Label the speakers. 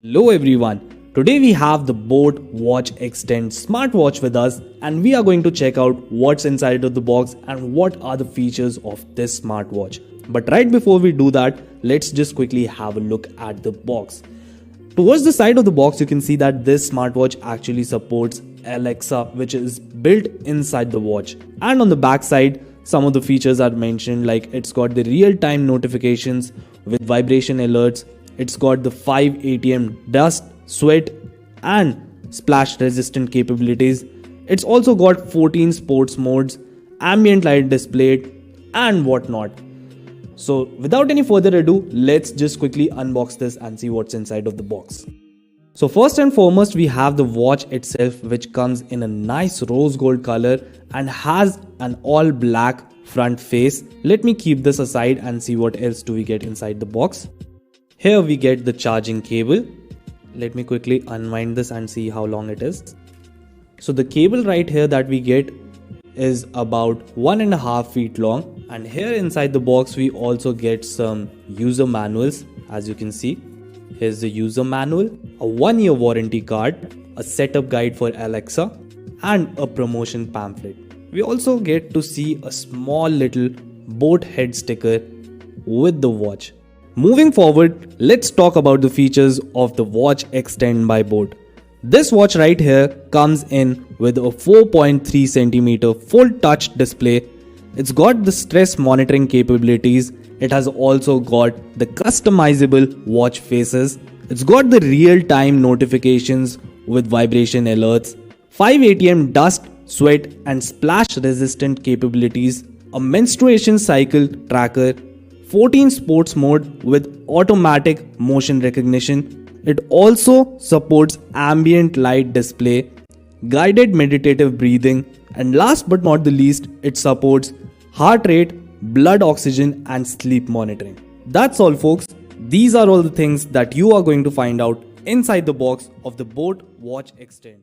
Speaker 1: Hello everyone, today we have the Boat Watch Xtend Smartwatch with us and we are going to check out what's inside of the box and what are the features of this smartwatch. But right before we do that, let's just quickly have a look at the box. Towards the side of the box, you can see that this smartwatch actually supports Alexa, which is built inside the watch. And on the back side, some of the features are mentioned, like it's got the real-time notifications with vibration alerts. It's got the 5 ATM dust, sweat and splash resistant capabilities. It's also got 14 sports modes, ambient light display and whatnot. So without any further ado, let's just quickly unbox this and see what's inside of the box. So first and foremost, we have the watch itself, which comes in a nice rose gold color and has an all black front face. Let me keep this aside and see what else do we get inside the box. Here we get the charging cable. Let me quickly unwind this and see how long it is. So the cable right here that we get is about 1.5 feet long, and here inside the box we also get some user manuals. As you can see, here's the user manual, a 1-year warranty card, a setup guide for Alexa and a promotion pamphlet. We also get to see a small little boat head sticker with the watch. Moving forward, let's talk about the features of the Watch Xtend by Boat. This watch right here comes in with a 4.3 cm full touch display. It's got the stress monitoring capabilities. It has also got the customizable watch faces. It's got the real-time notifications with vibration alerts, 5 ATM dust, sweat and splash resistant capabilities, a menstruation cycle tracker, 14 sports mode with automatic motion recognition. It also supports ambient light display, guided meditative breathing, and last but not the least, it supports heart rate, blood oxygen and sleep monitoring. That's all folks. These are all the things that you are going to find out inside the box of the Boat Watch Xtend.